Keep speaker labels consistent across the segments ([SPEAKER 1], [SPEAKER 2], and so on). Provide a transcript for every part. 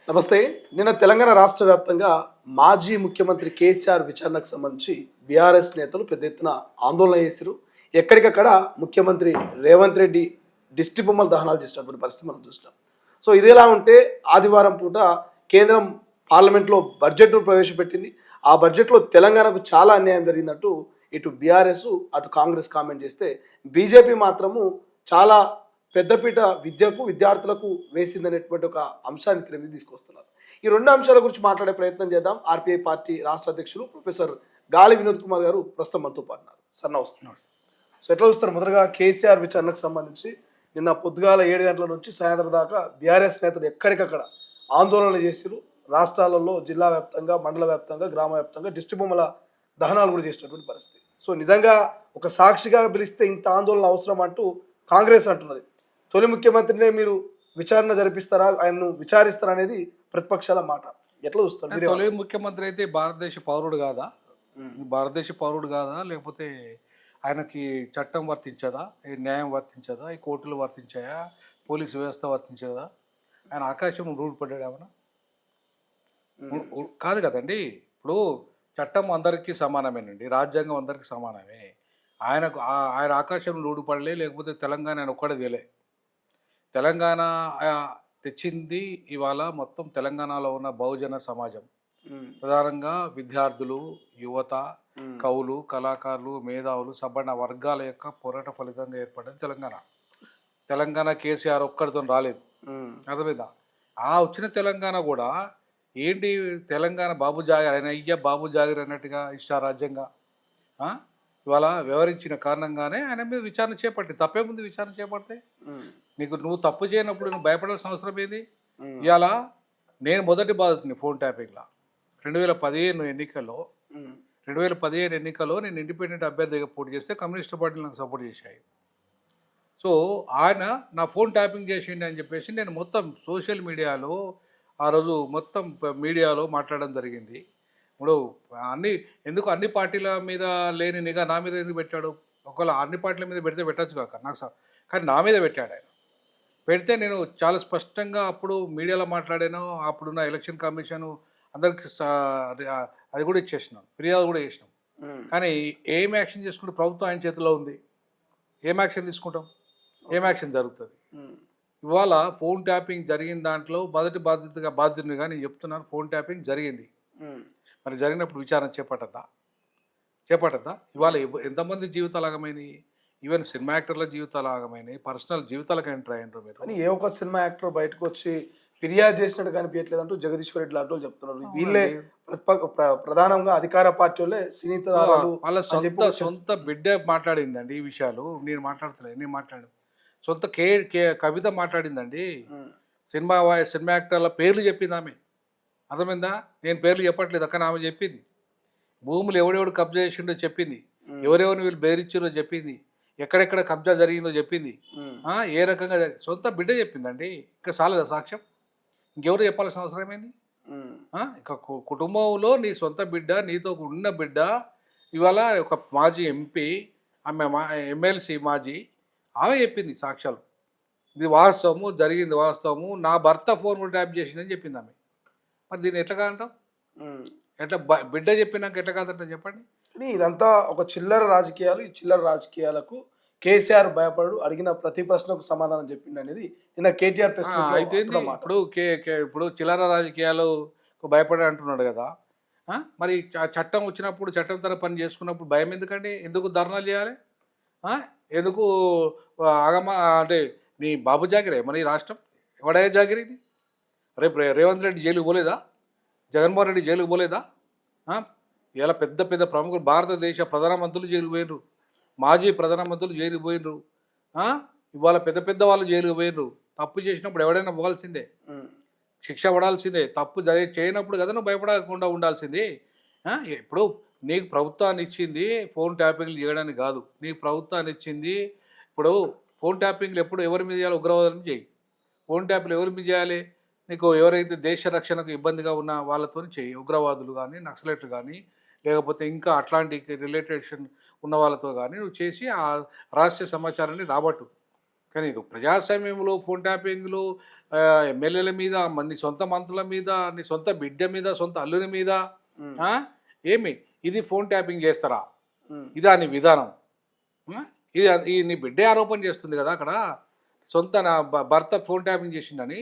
[SPEAKER 1] నమస్తే. నిన్న తెలంగాణ రాష్ట్ర వ్యాప్తంగా మాజీ ముఖ్యమంత్రి కేసీఆర్ విచారణకు సంబంధించి బీఆర్ఎస్ నేతలు పెద్ద ఎత్తున ఆందోళన చేశారు. ఎక్కడికక్కడ ముఖ్యమంత్రి రేవంత్ రెడ్డి దిష్టి బొమ్మలు దహనాలు చేసినటువంటి పరిస్థితి మనం చూసినాం. సో ఇదిలా ఉంటే ఆదివారం పూట కేంద్రం పార్లమెంట్లో బడ్జెట్ను ప్రవేశపెట్టింది. ఆ బడ్జెట్లో తెలంగాణకు చాలా అన్యాయం జరిగిందంటూ ఇటు బీఆర్ఎస్ అటు కాంగ్రెస్ కామెంట్ చేస్తే, బీజేపీ మాత్రము చాలా పెద్దపీట విద్యకు విద్యార్థులకు వేసిందనేటువంటి ఒక అంశాన్ని తెర మీద తీసుకొస్తున్నారు. ఈ రెండు అంశాల గురించి మాట్లాడే ప్రయత్నం చేద్దాం. ఆర్పీఐ పార్టీ రాష్ట్ర అధ్యక్షులు ప్రొఫెసర్ గాలి వినోద్ కుమార్ గారు ప్రస్తుతం మనతో పాటు ఉన్నారు. సార్ నమస్తే. సో ఎట్లా చూస్తారు, మొదటగా కేసీఆర్ విచారణకు సంబంధించి నిన్న పొద్దుగాల 7 గంటల నుంచి సాయంత్రం దాకా బీఆర్ఎస్ నేతలు ఎక్కడికక్కడ ఆందోళనలు చేసిరు. రాష్ట్రాలలో జిల్లా వ్యాప్తంగా, మండల వ్యాప్తంగా, గ్రామ వ్యాప్తంగా దిష్టి బొమ్మల దహనాలు కూడా చేసినటువంటి పరిస్థితి. సో నిజంగా ఒక సాక్షిగా పిలిస్తే ఇంత ఆందోళన అవసరం అంటూ కాంగ్రెస్ అంటున్నది. తొలి ముఖ్యమంత్రినే మీరు విచారణ జరిపిస్తారా, ఆయన్ను విచారిస్తారా అనేది ప్రతిపక్షాల మాట. ఎట్లా చూస్తారు?
[SPEAKER 2] తొలి ముఖ్యమంత్రి అయితే భారతదేశ పౌరుడు కాదా? భారతదేశ పౌరుడు కాదా? లేకపోతే ఆయనకి చట్టం వర్తించదా? ఈ న్యాయం వర్తించదా? ఈ కోర్టులు వర్తించాయా? పోలీసు వ్యవస్థ వర్తించదా? ఆయన ఆకాశం రూఢిపడ్డాడు ఏమన్నా? కాదు కదండి. ఇప్పుడు చట్టం అందరికీ సమానమేనండి, రాజ్యాంగం అందరికీ సమానమే. ఆయన ఆకాశం రూఢిపడలే, లేకపోతే తెలంగాణ ఆయన ఒక్కడే తేలే. తెలంగాణ తెచ్చింది ఇవాళ మొత్తం తెలంగాణలో ఉన్న బహుజన సమాజం, ప్రధానంగా విద్యార్థులు, యువత, కవులు, కళాకారులు, మేధావులు, సబర్ణ వర్గాల యొక్క పోరాట ఫలితంగా ఏర్పడ్డది తెలంగాణ. తెలంగాణ కేసీఆర్ ఒక్కడితో రాలేదు, అర్థమైందా? ఆ వచ్చిన తెలంగాణ కూడా ఏంటి, తెలంగాణ బాబు జాగర్, ఆయన అయ్యా బాబు జాగర్ అన్నట్టుగా ఇష్టారాజ్యంగా ఇవాళ వ్యవహరించిన కారణంగానే ఆయన మీద విచారణ చేపట్టింది. తప్పేముంది విచారణ చేపడితే? నువ్వు తప్పు చేయనప్పుడు నువ్వు భయపడాల్సిన అవసరం ఏది? ఇవాళ నేను మొదటి బాధితుని ఫోన్ ట్యాపింగ్లా 2015 ఎన్నికల్లో నేను ఇండిపెండెంట్ అభ్యర్థిగా పోటీ చేస్తే కమ్యూనిస్ట్ పార్టీలు నాకు సపోర్ట్ చేశాయి. సో ఆయన నా ఫోన్ ట్యాపింగ్ చేసిండి అని చెప్పేసి నేను మొత్తం సోషల్ మీడియాలో ఆ రోజు మొత్తం మీడియాలో మాట్లాడడం జరిగింది. ఇప్పుడు ఎందుకు అన్ని పార్టీల మీద లేని నిఘా నా మీద ఎందుకు పెట్టాడు? ఒకవేళ అన్ని పార్టీల మీద పెడితే పెట్టచ్చు కాక నాకు, కానీ నా మీద పెట్టాడు ఆయన. పెడితే నేను చాలా స్పష్టంగా అప్పుడు మీడియాలో మాట్లాడాను. అప్పుడున్న ఎలక్షన్ కమిషన్ అందరికి అది కూడా ఇచ్చేసినాం, ఫిర్యాదు కూడా చేసినాం. కానీ ఏం యాక్షన్ చేసుకుంటే ప్రభుత్వం ఆయన చేతిలో ఉంది. ఏం యాక్షన్ తీసుకుంటాం? ఏం యాక్షన్ జరుగుతుంది? ఇవాళ ఫోన్ ట్యాపింగ్ జరిగిన దాంట్లో మొదటి బాధ్యతగా నేను చెప్తున్నాను. ఫోన్ ట్యాపింగ్ జరిగింది, మరి జరిగినప్పుడు విచారణ చేపట్టద్దా? ఇవాళ ఎంతమంది జీవితాలు ఆగమైనవి? ఈవెన్ సినిమా యాక్టర్ల జీవితాలు ఆగమైనవి, పర్సనల్ జీవితాలకు ఎంటర్ అయ్యారు మీరు.
[SPEAKER 1] కానీ ఏ ఒక్క సినిమా యాక్టర్ బయటకు వచ్చి ఫిర్యాదు చేసినట్టు కనిపించట్లేదు అంటూ జగదీశ్వర్ రెడ్డి లాంటి వాళ్ళు చెప్తున్నారు. వీళ్ళే ప్రధానంగా అధికార పార్టీ వాళ్ళే
[SPEAKER 2] వాళ్ళ సొంత బిడ్డ మాట్లాడిందండి ఈ విషయాలు. నేను మాట్లాడతలేదు, నేను మాట్లాడు సొంత కవిత మాట్లాడిందండి. సినిమా యాక్టర్ల పేర్లు చెప్పింది ఆమె, అర్థమైందా? నేను పేర్లు చెప్పట్లేదు అక్కడ, ఆమె చెప్పింది. భూములు ఎవడెవడు కబ్జా చేసిండో చెప్పింది, ఎవరెవరిని వీళ్ళు బెదిరించారో చెప్పింది, ఎక్కడెక్కడ కబ్జా జరిగిందో చెప్పింది, ఏ రకంగా సొంత బిడ్డ చెప్పిందండి. ఇంకా చాలేదా సాక్ష్యం? ఇంకెవరు చెప్పాల్సిన అవసరం ఏంది? ఇక కుటుంబంలో నీ సొంత బిడ్డ, నీతో ఉన్న బిడ్డ, ఇవాళ ఒక మాజీ ఎంపీ, ఆమె ఎమ్మెల్సీ మాజీ, ఆమె చెప్పింది సాక్ష్యాలు. ఇది వాస్తవము, జరిగింది వాస్తవము, నా భర్త ఫోన్ కూడా ట్యాప్ చేసిందని చెప్పింది ఆమె. మరి దీన్ని ఎట్లా కాదంటాం? ఎట్లా బిడ్డ చెప్పినాక ఎట్లా కాదంటాం చెప్పండి?
[SPEAKER 1] ఇదంతా ఒక చిల్లర రాజకీయాలు. ఈ చిల్లర రాజకీయాలకు కేసీఆర్ భయపడు, అడిగిన ప్రతి ప్రశ్నకు సమాధానం చెప్పింది అనేది నిన్న కేటీఆర్
[SPEAKER 2] అయితే ఇప్పుడు చిల్లర రాజకీయాలు భయపడి అంటున్నాడు కదా. మరి చట్టం వచ్చినప్పుడు చట్టం తర పని చేసుకున్నప్పుడు భయం ఎందుకండి? ఎందుకు ధర్నాలు చేయాలి? ఎందుకు అంటే నీ బాబు జాగిరే మరి రాష్ట్రం ఎవడయ్యా జాగిరి? ఇది రేపు రేవంత్ రెడ్డి జైలుకు పోలేదా? జగన్మోహన్ రెడ్డి జైలుకు పోలేదా? ఇలా పెద్ద పెద్ద ప్రముఖులు, భారతదేశ ప్రధానమంత్రులు జైలుకు పోయినరు, మాజీ ప్రధానమంత్రులు జైలుకు పోయినరు, ఇవాళ పెద్ద పెద్ద వాళ్ళు జైలుకు పోయినరు. తప్పు చేసినప్పుడు ఎవడైనా పోవాల్సిందే, శిక్ష పడాల్సిందే. తప్పు చేయనప్పుడు కదా నువ్వు భయపడకుండా ఉండాల్సింది. ఇప్పుడు నీకు ప్రభుత్వాన్ని ఇచ్చింది ఫోన్ ట్యాపింగ్లు చేయడానికి కాదు, నీకు ప్రభుత్వాన్ని ఇచ్చింది. ఇప్పుడు ఫోన్ ట్యాపింగ్లు ఎప్పుడు ఎవరి మీద చేయాలి? ఉగ్రవాదుల మీద చేయి. ఫోన్ ట్యాపింగ్లు ఎవరి మీద చేయాలి? నీకు ఎవరైతే దేశ రక్షణకు ఇబ్బందిగా ఉన్న వాళ్ళతో చేయి. ఉగ్రవాదులు కానీ, నక్సలైట్లు కానీ, లేకపోతే ఇంకా అట్లాంటి రిలేటెడ్ ఉన్న వాళ్ళతో కానీ నువ్వు చేసి ఆ రహస్య సమాచారాన్ని రాబట్టు. కానీ నువ్వు ప్రజాస్వామ్యంలో ఫోన్ ట్యాపింగ్లు ఎమ్మెల్యేల మీద నీ సొంత మంత్రుల మీద నీ సొంత బిడ్డ మీద సొంత అల్లుని మీద
[SPEAKER 1] ఉమ్,
[SPEAKER 2] ఆ? ఏమి ఇది ఫోన్ ట్యాపింగ్ చేస్తారా?
[SPEAKER 1] ఉమ్.
[SPEAKER 2] ఇదా నీ విధానం? ఆ? ఇది ఈ నీ బిడ్డే ఆరోపణ చేస్తుంది కదా అక్కడ, సొంత నా భర్త ఫోన్ ట్యాపింగ్ చేసిందని.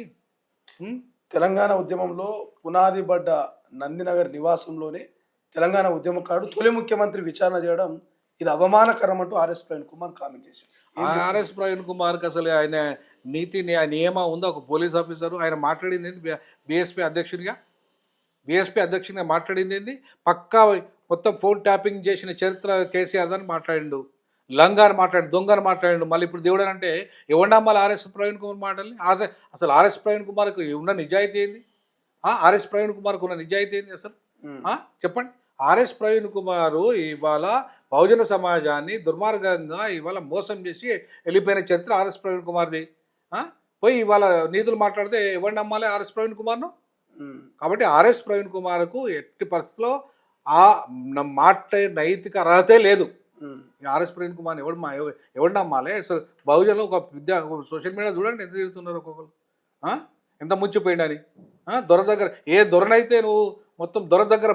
[SPEAKER 2] ఉం?
[SPEAKER 1] తెలంగాణ ఉద్యమంలో పునాది పడ్డ నందినగర్ నివాసంలోనే తెలంగాణ ఉద్యమకారుడు తొలి ముఖ్యమంత్రి విచారణ చేయడం ఇది అవమానకరం అంటూ ఆర్ఎస్ ప్రవీణ్ కుమార్ కామెంట్ చేశారు.
[SPEAKER 2] ఆర్ఎస్ ప్రవీణ్ కుమార్కి అసలు ఆయన నియమం ఉందా? ఒక పోలీస్ ఆఫీసరు ఆయన మాట్లాడింది ఏంది? బీఎస్పీ అధ్యక్షునిగా మాట్లాడింది ఏంది? పక్కా మొత్తం ఫోన్ ట్యాపింగ్ చేసిన చరిత్ర కేసీఆర్ అని మాట్లాడిండు, లంగాని మాట్లాడి దొంగని మాట్లాడిండు. మళ్ళీ ఇప్పుడు దేవుడు అంటే ఎవరు నమ్మాలి ఆర్ఎస్ ప్రవీణ్ కుమార్ మాటల్ని? అసలు ఆర్ఎస్ ప్రవీణ్ కుమార్కి ఉన్న నిజాయితీ ఏంది? ఆర్ఎస్ ప్రవీణ్ కుమార్కి ఉన్న నిజాయితీ ఏంది అసలు? చెప్పండి. ఆర్ఎస్ ప్రవీణ్ కుమారు ఇవాళ బహుజన సమాజాన్ని దుర్మార్గంగా ఇవాళ మోసం చేసి వెళ్ళిపోయిన చరిత్ర ఆర్ఎస్ ప్రవీణ్ కుమార్ది. పోయి ఇవాళ నీతులు మాట్లాడితే ఎవరు నమ్మాలి ఆర్ఎస్ ప్రవీణ్ కుమార్ను? కాబట్టి ఆర్ఎస్ ప్రవీణ్ కుమార్కు ఎట్టి పరిస్థితిలో ఆ మాట్లాడే నైతిక అర్హతే లేదు. ఆర్ఎస్ ప్రవీణ్ కుమార్ ఎవడు నమ్మాలి అసలు? బహుజనులు ఒక సోషల్ మీడియా చూడండి ఎంత తిరుగుతున్నారు ఒక్కొక్కరు, ఎంత ముంచిపోయిండని. దొర దగ్గర దొరనైతే నువ్వు మొత్తం దొర దగ్గర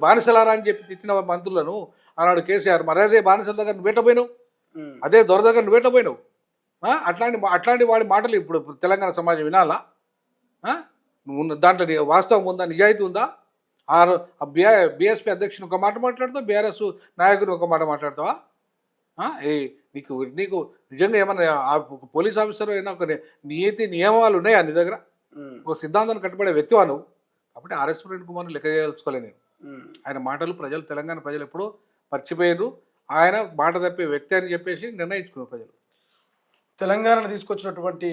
[SPEAKER 2] బానిసలారా అని చెప్పి తిట్టిన మంత్రులను ఆనాడు కేసీఆర్, మరి అదే బానిసల దగ్గర నువ్వు పెట్టబోయినావు, అదే దొర దగ్గర నువ్వు పెట్టబోయినావు. అట్లాంటి వాడి మాటలు ఇప్పుడు తెలంగాణ సమాజం వినాలా? దాంట్లో వాస్తవం ఉందా? నిజాయితీ ఉందా? బీఎస్పీ అధ్యక్షుని ఒక మాట మాట్లాడతావు, బీఆర్ఎస్ నాయకుని ఒక మాట మాట్లాడతావా? నీకు నీకు నిజంగా ఏమన్నా పోలీస్ ఆఫీసర్ అయినా ఒక నీతి నియమాలు ఉన్నాయా నీ దగ్గర? ఒక సిద్ధాంతాన్ని కట్టుబడే వ్యక్తివా నువ్వు? కాబట్టి ఆర్ఎస్ ప్రవీణ్ కుమార్ని లెక్క చేయదలుచుకోలే నేను. ఆయన మాటలు తెలంగాణ ప్రజలు ఎప్పుడూ మర్చిపోయారు. ఆయన మాట తప్పే వ్యక్తి అని చెప్పేసి నిర్ణయించుకున్నారు ప్రజలు.
[SPEAKER 1] తెలంగాణను తీసుకొచ్చినటువంటి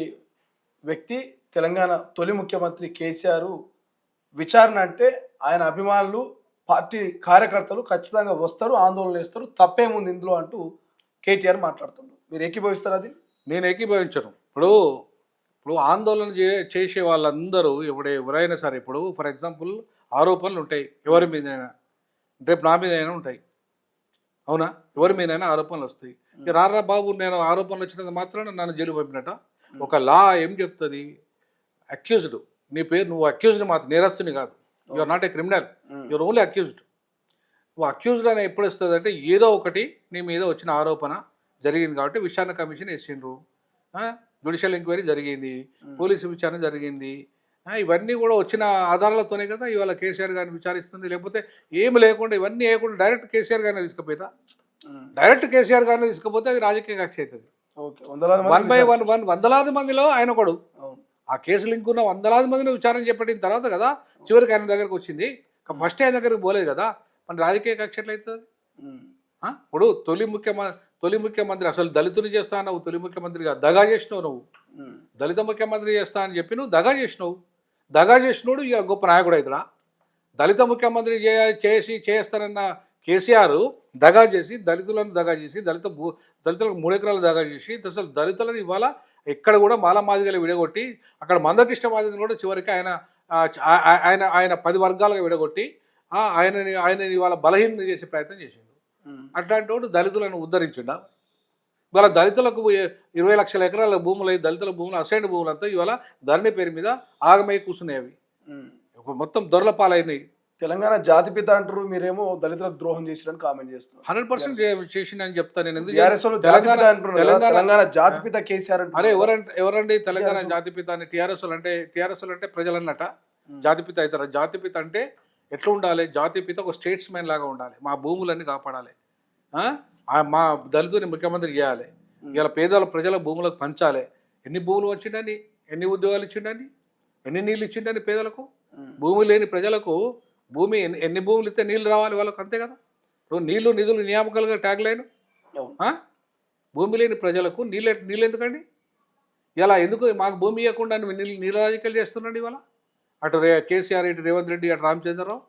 [SPEAKER 1] వ్యక్తి తెలంగాణ తొలి ముఖ్యమంత్రి కేసీఆర్. విచారణ అంటే ఆయన అభిమానులు పార్టీ కార్యకర్తలు ఖచ్చితంగా వస్తారు, ఆందోళన చేస్తారు, తప్పేముంది ఇందులో అంటూ కేటీఆర్ మాట్లాడుతున్నారు. మీరు ఏకీభవిస్తారు? అది నేను
[SPEAKER 2] ఏకీభవించను. ఇప్పుడు ఆందోళన చేసే వాళ్ళందరూ ఎవరైనా సరే, ఇప్పుడు ఫర్ ఎగ్జాంపుల్ ఆరోపణలు ఉంటాయి ఎవరి మీదైనా, రేపు నా మీదైనా ఉంటాయి, అవునా? ఎవరి మీదైనా ఆరోపణలు వస్తాయి. రారా బాబు నేను ఆరోపణలు వచ్చినంత మాత్రాన నన్ను జైలు పంపినట్ట? ఒక లా ఏం చెప్తుంది? అక్యూజ్డ్, నీ పేరు నువ్వు అక్యూజ్డ్ మాత్రం, నేరస్తుని కాదు. You're not a criminal, you're only accused. నువ్వు అక్యూజ్డ్ అని ఎప్పుడు వస్తుంది అంటే ఏదో ఒకటి నీ మీద వచ్చిన ఆరోపణ జరిగింది కాబట్టి విచారణ కమిషన్ వేసిండ్రు, జ్యుడిషియల్ ఎంక్వైరీ జరిగింది, పోలీసు విచారణ జరిగింది. ఇవన్నీ కూడా వచ్చిన ఆధారాలతోనే కదా ఇవాళ కేసీఆర్ గారిని విచారిస్తుంది. లేకపోతే ఏమి లేకుండా ఇవన్నీ వేయకుండా డైరెక్ట్ కేసీఆర్ గారిని తీసుకుపోయినా, డైరెక్ట్ కేసీఆర్ గారిని తీసుకుపోతే అది రాజకీయ కక్ష అవుతుంది. 1 by 1 వందలాది మందిలో ఆయన ఒకడు. ఆ కేసు లింక్ ఉన్న వందలాది మందిని విచారణ చేపట్టిన తర్వాత కదా చివరికి ఆయన దగ్గరకు వచ్చింది. ఫస్ట్ ఆయన దగ్గరకు పోలేదు కదా, మన రాజకీయ కక్ష ఎట్లయితుంది? ఇప్పుడు తొలి ముఖ్యమంత్రి అసలు దళితుని చేస్తా నువ్వు, తొలి ముఖ్యమంత్రిగా దగా చేసినావు నువ్వు. దళిత ముఖ్యమంత్రి చేస్తా అని చెప్పి నువ్వు దగా చేసినావు. దగా చేసినోడు ఇక గొప్ప నాయకుడు అవుతురా? దళిత ముఖ్యమంత్రి చేస్తానన్న కేసీఆర్ దగా చేసి దళితులను దగా చేసి దళితులకు 3 ఎకరాలు దగా చేసి అసలు దళితులను ఇవాళ ఎక్కడ కూడా మాలమాదిగలు విడగొట్టి అక్కడ మందకృష్ణ మాదిగను కూడా చివరికి ఆయన 10 వర్గాలుగా విడగొట్టి ఆయనని ఇవాళ బలహీనం చేసే ప్రయత్నం చేసిండు. అట్లాంటి వాడు దళితులను ఉద్ధరించిండా? ఇవాళ దళితులకు 20 లక్షల ఎకరాల భూములు, దళితుల భూములు, అసైన్ భూములంతా ఇవాళ ధరణి పేరు మీద ఆగమై కూర్చున్నాయి. అవి మొత్తం దొరల పాలైనవి.
[SPEAKER 1] తెలంగాణ జాతిపిత అంటారు, మీరేమో దళితులకు ద్రోహం చేసిరని కామెంట్ చేస్తున్నారు.
[SPEAKER 2] 100% చేసిందని చెప్తాను నేను.
[SPEAKER 1] తెలంగాణ జాతిపిత కేసీఆర్
[SPEAKER 2] అరే ఎవరండి తెలంగాణ జాతిపిత అని? టీఆర్ఎస్ అంటే ప్రజలు అన్నట జాతిపిత అవుతారు. జాతిపిత అంటే ఎట్లా ఉండాలి? జాతిపిత ఒక స్టేట్స్ మ్యాన్ లాగా ఉండాలి. మా భూములన్నీ కాపాడాలి, మా దళితుని ముఖ్యమంత్రి చేయాలి, ఇలా పేదల ప్రజల భూములకు పంచాలి. ఎన్ని భూములు వచ్చిండని, ఎన్ని ఉద్యోగాలు ఇచ్చిండని, ఎన్ని నీళ్ళు ఇచ్చిండని పేదలకు. భూమి లేని ప్రజలకు భూమి ఎన్ని భూములు ఇస్తే నీళ్ళు రావాలి వాళ్ళకు, అంతే కదా. ఇప్పుడు నీళ్లు నిధులు నియామకాలుగా ట్యాగ్ లైన్. భూమి లేని ప్రజలకు నీళ్ళు ఎందుకండి? ఇలా ఎందుకు మాకు భూమి ఇవ్వకుండా నీళ్ళ రాజకీయాలు చేస్తున్నాండి ఇవాళ? అటు కేసీఆర్, ఇటు రేవంత్ రెడ్డి, అటు రామచంద్రరావు.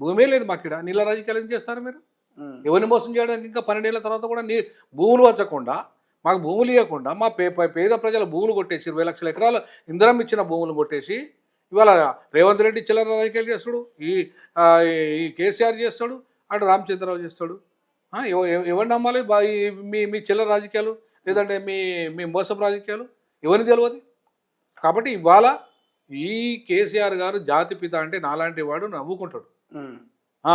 [SPEAKER 2] భూమే లేదు మాకు ఇక్కడ, నీళ్ళ రాజకీయాలు ఎందుకు చేస్తారు మీరు? ఎవరిని మోసం చేయడానికి ఇంకా 12 ఏళ్ళ తర్వాత కూడా భూములు వచ్చకుండా, మాకు భూములు ఇవ్వకుండా, మా పేద ప్రజల భూములు కొట్టేసి 20 లక్షల ఎకరాలు ఇంధనం ఇచ్చిన భూములు కొట్టేసి ఇవాళ రేవంత్ రెడ్డి చిల్లర రాజకీయాలు చేస్తాడు, ఈ కేసీఆర్ చేస్తాడు, అటు రామచంద్రరావు చేస్తాడు. ఎవరు నమ్మాలి మీ చిల్లర రాజకీయాలు? లేదంటే మీ మీ మోసపు రాజకీయాలు ఎవరిని తెలియదు. కాబట్టి ఇవాళ ఈ కేసీఆర్ గారు జాతి పిత అంటే నాలాంటి వాడు నవ్వుకుంటాడు.
[SPEAKER 1] ఉమ్,
[SPEAKER 2] ఆ!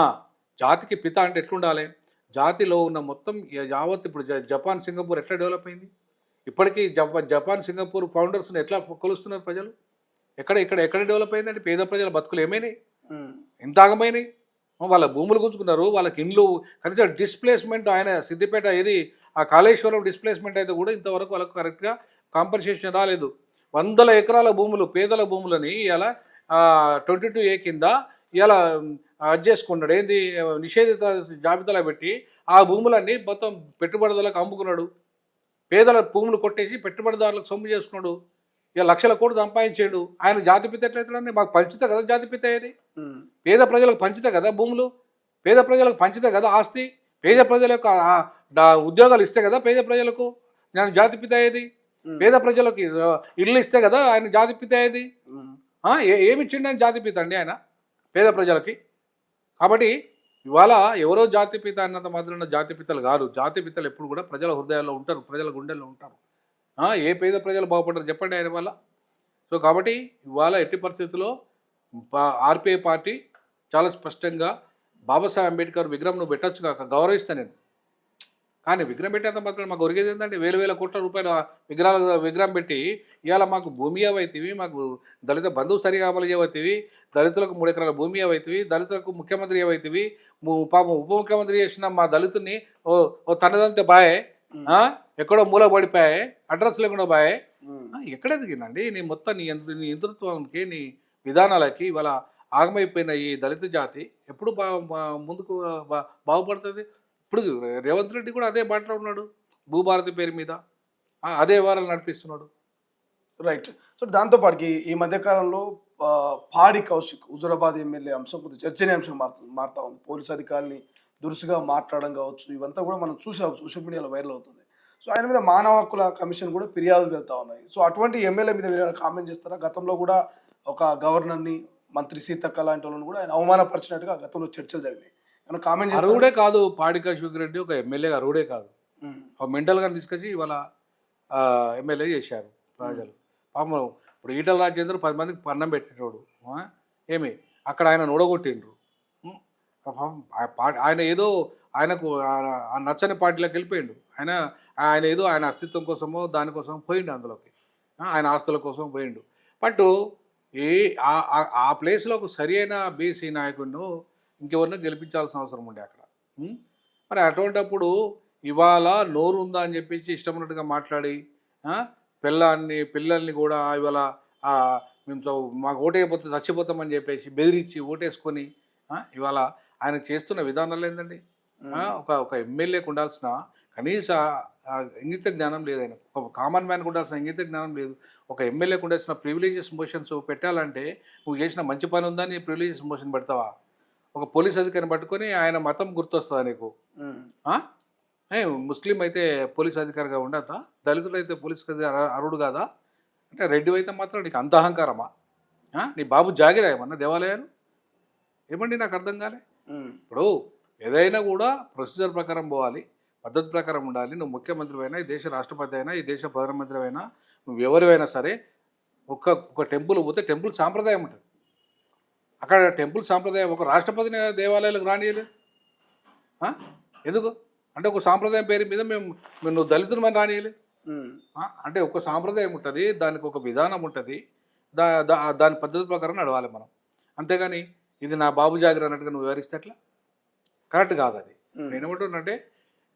[SPEAKER 2] జాతికి పిత అంటే ఎట్లుండాలి? జాతిలో ఉన్న మొత్తం యావత్ ఇప్పుడు జపాన్, సింగపూర్ ఎట్లా డెవలప్ అయింది? ఇప్పటికీ జపాన్, సింగపూర్ ఫౌండర్స్‌ని ఎట్లా కొలుస్తున్నారు ప్రజలు? ఎక్కడ డెవలప్ అయిందండి? పేద ప్రజల బతుకులు ఏమైనాయి?
[SPEAKER 1] ఉమ్,
[SPEAKER 2] ఎంత ఆగమైనాయి? వాళ్ళ భూములు గుంజుకున్నారు. వాళ్ళకి ఇండ్లు కనీసం డిస్ప్లేస్‌మెంట్ ఆయన సిద్దిపేట ఏది ఆ కాళేశ్వరం డిస్ప్లేస్‌మెంట్ అయితే కూడా ఇంతవరకు వాళ్ళకు కరెక్ట్‌గా కాంపెన్సేషన్ రాలేదు. వందల ఎకరాల భూములు పేదల భూములని ఇయాల 22A కింద ఇయాల అది చేసుకున్నాడు. ఏంది నిషేధిత జాబితాలో పెట్టి ఆ భూములన్నీ మొత్తం పెట్టుబడిదారులకు అమ్ముకున్నాడు. పేదల భూములు కొట్టేసి పెట్టుబడిదారులకు సొమ్ము చేసుకున్నాడు. ఇక లక్షల కోట్లు సంపాదించాడు. ఆయన జాతిపిత ఎట్లయితాడండి? మాకు పంచితే కదా జాతిపిత ఏది?
[SPEAKER 1] ఉమ్,
[SPEAKER 2] పేద ప్రజలకు పంచితే కదా భూములు, పేద ప్రజలకు పంచితే కదా ఆస్తి, పేద ప్రజలకు ఉద్యోగాలు ఇస్తే కదా పేద ప్రజలకు నేను జాతిపిత ఏది? పేద ప్రజలకు ఇల్లు ఇస్తే కదా ఆయన జాతిపిత ఏది?
[SPEAKER 1] ఉమ్,
[SPEAKER 2] ఏమి ఇచ్చిండు ఆయన జాతిపిత అండి ఆయన పేద ప్రజలకి? కాబట్టి ఇవాళ ఎవరో జాతిపిత అన్నంత మాత్రాన జాతిపితలు కాదు. జాతిపితలు ఎప్పుడు కూడా ప్రజల హృదయాల్లో ఉంటారు, ప్రజల గుండెల్లో ఉంటారు. ఏ పేద ప్రజలు బాగుపడ్డారు చెప్పండి ఆయన వల్ల? సో కాబట్టి ఇవాళ ఎట్టి పరిస్థితుల్లో ఆర్పిఐ పార్టీ చాలా స్పష్టంగా బాబాసాహెబ్ అంబేద్కర్ విగ్రహం నువ్వు పెట్టచ్చు కాక గౌరవిస్తాను నేను. కానీ విగ్రహం పెట్టేంత మాత్రం మాకు ఒరిగేది ఏంటంటే వేల కోట్ల రూపాయల విగ్రహం పెట్టి ఇవాళ మాకు భూమి అవైతివి, మాకు దళిత బంధువు సరిగా అమలు చేయవైతివి, దళితులకు 3 ఎకరాల భూమి అవైతివి, దళితులకు ముఖ్యమంత్రి అవైతివి, పాపం ఉప ముఖ్యమంత్రి చేసిన మా దళితుని ఓ తనదంతే బాయే, ఎక్కడో మూల పడిపోయాయి, అడ్రస్ లేకుండా బాయే.
[SPEAKER 1] ఉమ్,
[SPEAKER 2] ఎక్కడ ఎదిగిందండి నీ మొత్తం నీ హిందుత్వానికి నీ విధానాలకి ఇవాళ ఆగమైపోయిన ఈ దళిత జాతి ఎప్పుడు ముందుకు బాగుపడుతుంది? ఇప్పుడు రేవంత్ రెడ్డి కూడా అదే బాటలో ఉన్నాడు. భూభారతి పేరు మీద అదే వారాలు నడిపిస్తున్నాడు.
[SPEAKER 1] రైట్. సో దాంతో పాటుకి ఈ మధ్య కాలంలో పాడి కౌశిక్ హుజూరాబాద్ ఎమ్మెల్యే అంశం కొద్దిగా చర్చనీయాంశం మారుతా ఉంది. పోలీసు అధికారుల్ని దురుసుగా మాట్లాడడం కావచ్చు, ఇవంతా కూడా మనం చూసాం, సోషల్ మీడియాలో వైరల్ అవుతుంది. సో ఆయన మీద మానవ హక్కుల కమిషన్ కూడా ఫిర్యాదులు వెళ్తా ఉన్నాయి. సో అటువంటి ఎమ్మెల్యే మీద మీరు ఏమైనా కామెంట్ చేస్తారా? గతంలో కూడా ఒక గవర్నర్ని, మంత్రి సీతక్క లాంటి వాళ్ళని కూడా ఆయన అవమానపరిచినట్టుగా గతంలో చర్చలు జరిగినాయి. ఏమైనా కామెంట్ చేస్తారా?
[SPEAKER 2] అర్హుడే కాదు పాడిక రెడ్డి ఒక ఎమ్మెల్యేగా అర్హుడే కాదు.
[SPEAKER 1] ఉమ్,
[SPEAKER 2] ఒక మెంటల్గా తీసుకొచ్చి ఇవాళ ఎమ్మెల్యే చేశారు ప్రజలు. పాపం ఇప్పుడు ఈటల రాజేందర్ 10 మందికి పన్నం పెట్టేటోడు. ఏమి అక్కడ ఆయన ఓడగొట్టిండ్రు. ఉం? పాపం ఆయన ఏదో ఆయనకు నచ్చని పార్టీలోకి వెళ్ళిపోయిండు. ఆయన ఏదో ఆయన అస్తిత్వం కోసమో దానికోసం పోయిండు అందులోకి. ఆయన ఆస్తుల కోసం పోయిండు. బట్ ఏ ఆ ప్లేస్లో ఒక సరి అయిన బీసీ నాయకుడిను ఇంకెవరినో గెలిపించాల్సిన అవసరం ఉండే అక్కడ. మరి అటువంటప్పుడు ఇవాళ నోరు ఉందా అని చెప్పేసి ఇష్టం ఉన్నట్టుగా మాట్లాడి పిల్లల్ని కూడా ఇవాళ మేము మాకు ఓటేయకపోతే చచ్చిపోతామని చెప్పేసి బెదిరించి ఓటేసుకొని ఇవాళ ఆయన చేస్తున్న విధానాలు ఏంటండి? ఒక ఎమ్మెల్యేకి ఉండాల్సిన కనీస ఇంగిత జ్ఞానం లేదు. ఆయన ఒక కామన్ మ్యాన్కి ఉండాల్సిన ఇంగిత జ్ఞానం లేదు. ఒక ఎమ్మెల్యేకి ఉండాల్సిన ప్రివిలేజియస్ మోషన్స్ పెట్టాలంటే నువ్వు చేసిన మంచి పని ఉందని ప్రివిలేజియస్ మోషన్ పెడతావా? ఒక పోలీస్ అధికారిని పట్టుకొని ఆయన మతం గుర్తొస్తుందా నీకు? ముస్లిం అయితే పోలీస్ అధికారిగా ఉండదా? దళితులు అయితే పోలీస్ అర్హుడు కాదా? అంటే రెడ్డి అయితే మాత్రం నీకు అంత అహంకారమా? నీ బాబు జాగిరా ఏమన్నా దేవాలయాలు? ఏమండి నాకు అర్థం కాలే. ఇప్పుడు ఏదైనా కూడా ప్రొసీజర్ ప్రకారం పోవాలి, పద్ధతి ప్రకారం ఉండాలి. నువ్వు ముఖ్యమంత్రి అయినా, ఈ దేశ రాష్ట్రపతి అయినా, ఈ దేశ ప్రధానమంత్రి అయినా, నువ్వు ఎవరివైనా సరే ఒక టెంపుల్ పోతే టెంపుల్ సాంప్రదాయం ఉంటుంది. అక్కడ టెంపుల్ సాంప్రదాయం ఒక రాష్ట్రపతిని దేవాలయాలకు రానియలేదు. ఎందుకు అంటే ఒక సాంప్రదాయం పేరు మీద నువ్వు దళితులు మనం రానియలేదు. అంటే ఒక సాంప్రదాయం ఉంటుంది, దానికి ఒక విధానం ఉంటుంది, దాని పద్ధతి ప్రకారం నడవాలి మనం. అంతేగాని ఇది నా బాబు జాగిర అన్నట్టుగా నువ్వు వివరిస్తే ఎట్లా? కరెక్ట్ కాదు అది. నేనేమంటున్నానంటే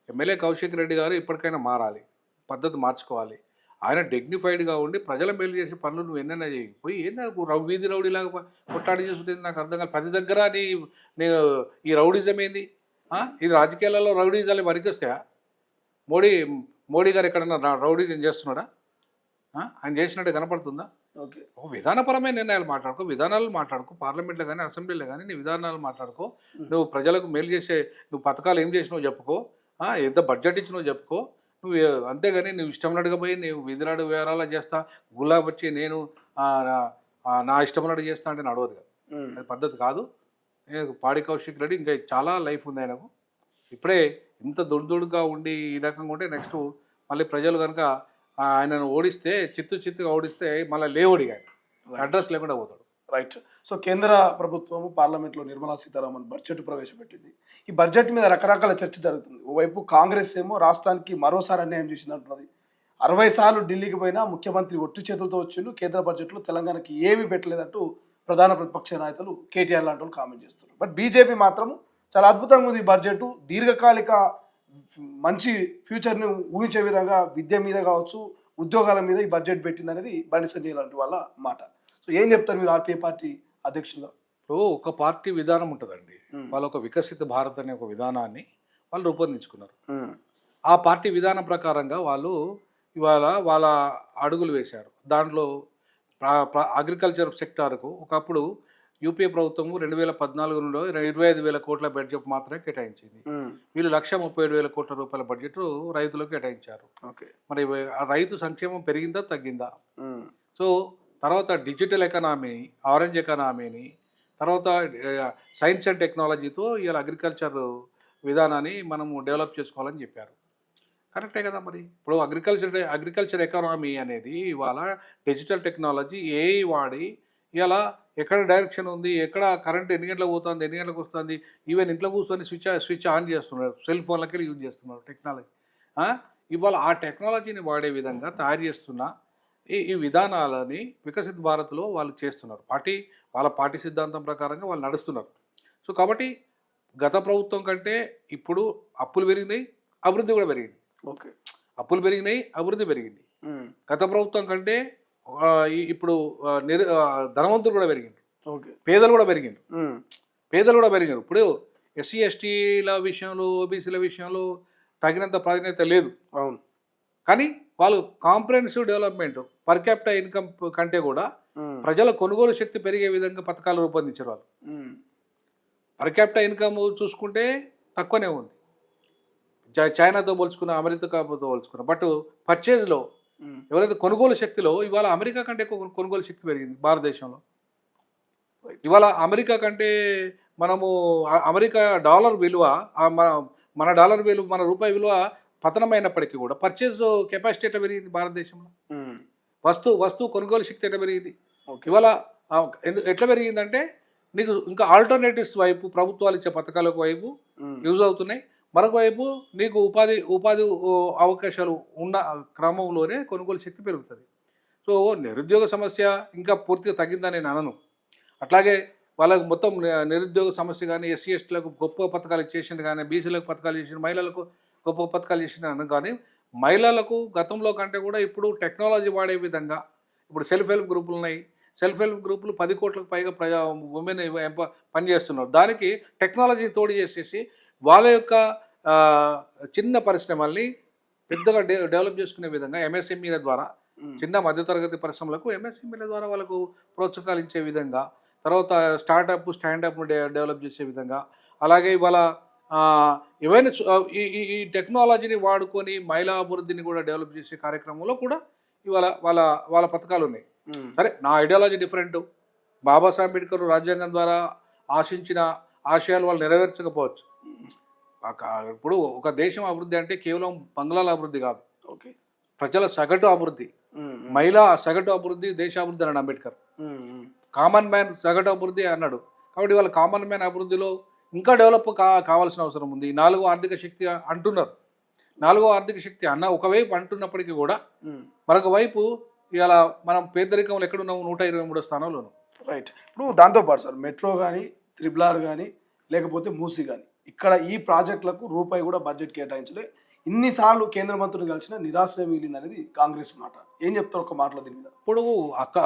[SPEAKER 2] ఎమ్మెల్యే కౌశిక్ రెడ్డి గారు ఇప్పటికైనా మారాలి, పద్ధతి మార్చుకోవాలి. ఆయన డిగ్నిఫైడ్గా ఉండి ప్రజల మేలు చేసే పనులు నువ్వు ఎన్నైనా చేయి. పోయి ఏందా వీధి రౌడీలాగా కొట్లాడి చేస్తుంటుంది నాకు అర్థం కాదు. ప్రతి దగ్గర ఈ రౌడీజం ఏంది? ఇది రాజకీయాలలో రౌడీజాలు వరికొస్తాయా? మోడీ గారు ఎక్కడన్నా రౌడీజం చేస్తున్నాడా? ఆయన చేసినట్టు కనపడుతుందా?
[SPEAKER 1] ఓకే,
[SPEAKER 2] ఒక విధానపరమైన నిర్ణయాలు విధానాలు మాట్లాడుకో, పార్లమెంట్లో కానీ అసెంబ్లీలో కానీ నీ విధానాలు మాట్లాడుకో. నువ్వు ప్రజలకు మేలు చేసే నువ్వు పథకాలు ఏం చేసినావు చెప్పుకో, ఎంత బడ్జెట్ ఇచ్చినావు చెప్పుకో. నువ్వు అంతేగాని నువ్వు ఇష్టం ఉన్నట్టుగా పోయి నువ్వు విధినాడు వివరాలు చేస్తా, గులాబ్ వచ్చి నేను నా ఇష్టం ఉన్నట్టు చేస్తా అంటే నడవదు కదా, అది పద్ధతి కాదు. నేను పాడి కౌశిక్ రెడ్డి ఇంకా చాలా లైఫ్ ఉంది ఆయనకు. ఇప్పుడే ఇంత దొడ్డుగా ఉండి ఈ రకంగా ఉంటే నెక్స్ట్ మళ్ళీ ప్రజలు కనుక ఆయనను ఓడిస్తే చిత్తుగా ఓడిస్తే మళ్ళీ లేవడిగా అడ్రస్ లేకుండా పోతాడు.
[SPEAKER 1] రైట్. సో కేంద్ర ప్రభుత్వం పార్లమెంట్లో నిర్మలా సీతారామన్ బడ్జెట్ ప్రవేశపెట్టింది. ఈ బడ్జెట్ మీద రకరకాల చర్చ జరుగుతుంది. ఓవైపు కాంగ్రెస్ ఏమో రాష్ట్రానికి మరోసారి అన్యాయం చేసింది అంటున్నది. 60 సార్లు ఢిల్లీకి పోయినా ముఖ్యమంత్రి ఒట్టి చేతులతో వచ్చిండు, కేంద్ర బడ్జెట్లో తెలంగాణకి ఏమీ పెట్టలేదంటూ ప్రధాన ప్రతిపక్ష నాయకులు కేటీఆర్ లాంటి వాళ్ళు కామెంట్ చేస్తున్నారు. బట్ బీజేపీ మాత్రం చాలా అద్భుతంగా ఉంది ఈ బడ్జెట్, దీర్ఘకాలిక మంచి ఫ్యూచర్ని ఊహించే విధంగా విద్య మీద కావచ్చు, ఉద్యోగాల మీద ఈ బడ్జెట్ పెట్టింది అనేది బండి సంజయ్ లాంటి వాళ్ళ మాట. సో ఏం చెప్తారు మీరు ఆర్టీఐ పార్టీ అధ్యక్షులుగా?
[SPEAKER 2] ఇప్పుడు ఒక పార్టీ విధానం ఉంటుందండి. వాళ్ళు ఒక వికసిత భారత్ అనే ఒక విధానాన్ని వాళ్ళు రూపొందించుకున్నారు. ఆ పార్టీ విధానం ప్రకారంగా వాళ్ళు ఇవాళ వాళ్ళ అడుగులు వేశారు. దాంట్లో అగ్రికల్చర్ సెక్టార్కు ఒకప్పుడు యూపీఏ ప్రభుత్వం 2014లో 25,000 కోట్ల బడ్జెట్ మాత్రమే కేటాయించింది. వీళ్ళు 1,37,000 కోట్ల రూపాయల బడ్జెట్ రైతులకు కేటాయించారు. మరి ఆ రైతు సంక్షేమం పెరిగిందా తగ్గిందా? సో తర్వాత డిజిటల్ ఎకనామీ, ఆరెంజ్ ఎకనామీని, తర్వాత సైన్స్ అండ్ టెక్నాలజీతో ఇవాళ అగ్రికల్చర్ విధానాన్ని మనము డెవలప్ చేసుకోవాలని చెప్పారు. కరెక్టే కదా. మరి ఇప్పుడు అగ్రికల్చర్ ఎకానమీ అనేది ఇవాళ డిజిటల్ టెక్నాలజీ ఏఐ వాడి ఇవాళ ఎక్కడ డైరెక్షన్ ఉంది, ఎక్కడ కరెంట్ ఎన్ని గంటలకు పోతుంది, ఎన్ని గంటలకు వస్తుంది, ఈవెన్ ఇంట్లో కూర్చొని స్విచ్ ఆన్ చేస్తున్నారు, సెల్ ఫోన్లకి యూజ్ చేస్తున్నారు టెక్నాలజీ. ఇవాళ ఆ టెక్నాలజీని వాడే విధంగా తయారు చేస్తున్న ఈ విధానాలని వికసిత్ భారత్లో వాళ్ళు చేస్తున్నారు. వాళ్ళ పార్టీ సిద్ధాంతం ప్రకారంగా వాళ్ళు నడుస్తున్నారు. సో కాబట్టి గత ప్రభుత్వం కంటే ఇప్పుడు అప్పులు పెరిగినాయి, అభివృద్ధి కూడా పెరిగింది. అప్పులు పెరిగినాయి, అభివృద్ధి పెరిగింది. గత ప్రభుత్వం కంటే ఇప్పుడు ధనవంతులు కూడా పెరిగింది, పేదలు కూడా పెరిగారు. ఇప్పుడు ఎస్సీ ఎస్టీల విషయంలో, ఓబీసీల విషయంలో తగినంత ప్రాధాన్యత లేదు. కానీ వాళ్ళు comprehensive development, per capital income కంటే కూడా ప్రజల కొనుగోలు శక్తి పెరిగే విధంగా పథకాలు రూపొందించారు వాళ్ళు. పర్ క్యాపిటల్ ఇన్కమ్ చూసుకుంటే తక్కువనే ఉంది చైనాతో పోల్చుకున్న, అమెరికాతో పోల్చుకున్న. బట్ పర్చేజ్లో ఎవరైతే కొనుగోలు శక్తిలో ఇవాళ అమెరికా కంటే ఎక్కువ కొనుగోలు శక్తి పెరిగింది భారతదేశంలో. ఇవాళ అమెరికా కంటే మనము అమెరికా డాలర్ విలువ, మన డాలర్ విలువ, మన రూపాయి విలువ పతనమైనప్పటికీ కూడా పర్చేజ్ కెపాసిటీ ఎట్లా పెరిగింది భారతదేశంలో. వస్తువు కొనుగోలు శక్తి ఎట్లా పెరిగింది. ఇవాళ ఎట్లా పెరిగిందంటే నీకు ఇంకా ఆల్టర్నేటివ్స్ వైపు ప్రభుత్వాలు ఇచ్చే పథకాలకు వైపు యూజ్ అవుతున్నాయి. మరొక వైపు నీకు ఉపాధి అవకాశాలు ఉన్న క్రమంలోనే కొనుగోలు శక్తి పెరుగుతుంది. సో నిరుద్యోగ సమస్య ఇంకా పూర్తిగా తగ్గిందని నేను అనను. అట్లాగే వాళ్ళకు మొత్తం నిరుద్యోగ సమస్య కానీ, ఎస్సీ ఎస్టీలకు గొప్ప పథకాలు చేసింది కానీ, బీసీలకు పథకాలు చేసిన, మహిళలకు గొప్ప పథకాలు చేసిన కానీ, మహిళలకు గతంలో కంటే కూడా ఇప్పుడు టెక్నాలజీ వాడే విధంగా ఇప్పుడు సెల్ఫ్ హెల్ప్ గ్రూపులు ఉన్నాయి. సెల్ఫ్ హెల్ప్ గ్రూపులు 10 కోట్లకు పైగా ఉమెన్ పనిచేస్తున్నారు. దానికి టెక్నాలజీ తోడు చేసేసి వాళ్ళ యొక్క చిన్న పరిశ్రమల్ని పెద్దగా డెవలప్ చేసుకునే విధంగా ఎంఎస్ఎంఈల ద్వారా, చిన్న మధ్యతరగతి పరిశ్రమలకు ఎంఎస్ఎంఈల ద్వారా వాళ్ళకు ప్రోత్సాహాలు ఇచ్చే విధంగా, తర్వాత స్టాండప్ను డెవలప్ చేసే విధంగా, అలాగే ఇవాళ ఏవైనా ఈ టెక్నాలజీని వాడుకొని మహిళా అభివృద్ధిని కూడా డెవలప్ చేసే కార్యక్రమంలో కూడా ఇవాళ వాళ్ళ పథకాలు ఉన్నాయి. సరే, నా ఐడియాలజీ డిఫరెంట్. బాబాసాహెబ్ అంబేద్కర్ రాజ్యాంగం ద్వారా ఆశించిన ఆశయాలు వాళ్ళు నెరవేర్చకపోవచ్చు. ఇప్పుడు ఒక దేశం అభివృద్ధి అంటే కేవలం బంగ్లాల అభివృద్ధి కాదు, ప్రజల సగటు అభివృద్ధి, మహిళా సగటు అభివృద్ధి దేశాభివృద్ధి అన్నాడు అంబేద్కర్. కామన్ మ్యాన్ సగటు అభివృద్ధి అన్నాడు. కాబట్టి వాళ్ళ కామన్ మ్యాన్ అభివృద్ధిలో ఇంకా డెవలప్ కావాల్సిన అవసరం ఉంది. 4వ ఆర్థిక శక్తి అంటున్నారు. 4వ ఆర్థిక శక్తి ఒకవైపు అంటున్నప్పటికీ కూడా మరొక వైపు ఇవాళ మనం పేదరికంలో ఎక్కడున్నాము, 123వ స్థానంలో.
[SPEAKER 1] రైట్. ఇప్పుడు దాంతోపాటు సార్ మెట్రో కానీ, త్రిబుల్ కానీ, లేకపోతే మూసీ కానీ, ఇక్కడ ఈ ప్రాజెక్టులకు రూపాయి కూడా బడ్జెట్ కేటాయించలే. ఇన్నిసార్లు కేంద్ర మంత్రులు కలిసిన నిరాశనే మిగిలింది అనేది కాంగ్రెస్ మాట. ఏం చెప్తారు ఒక మాటలో దీని మీద?
[SPEAKER 2] ఇప్పుడు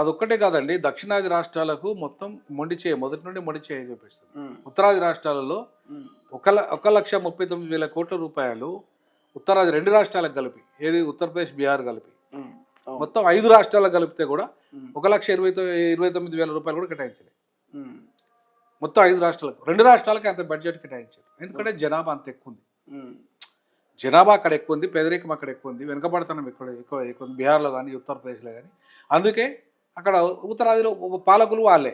[SPEAKER 2] అదొక్కటే కాదండి, దక్షిణాది రాష్ట్రాలకు మొత్తం మొదటి నుండి మొండి చేయ చూపిస్తుంది. ఉత్తరాది రాష్ట్రాలలో 1,39,000 కోట్ల రూపాయలు ఉత్తరాది 2 రాష్ట్రాలకు కలిపి, ఏది ఉత్తరప్రదేశ్, బీహార్ కలిపి మొత్తం 5 రాష్ట్రాలకు కలిపితే కూడా 1,29,000 రూపాయలు కూడా కేటాయించలేదు. మొత్తం 5 రాష్ట్రాలకు, 2 రాష్ట్రాలకి అంత బడ్జెట్ కేటాయించారు. ఎందుకంటే జనాభా అంత ఎక్కువ ఉంది. జనాభా అక్కడ ఎక్కువ ఉంది, పేదరికం అక్కడ ఎక్కువ ఉంది, వెనుకబడతనం ఎక్కువ బీహార్లో కానీ, ఉత్తరప్రదేశ్లో కానీ. అందుకే అక్కడ ఉత్తరాదిలో పాలకులు వాళ్ళే,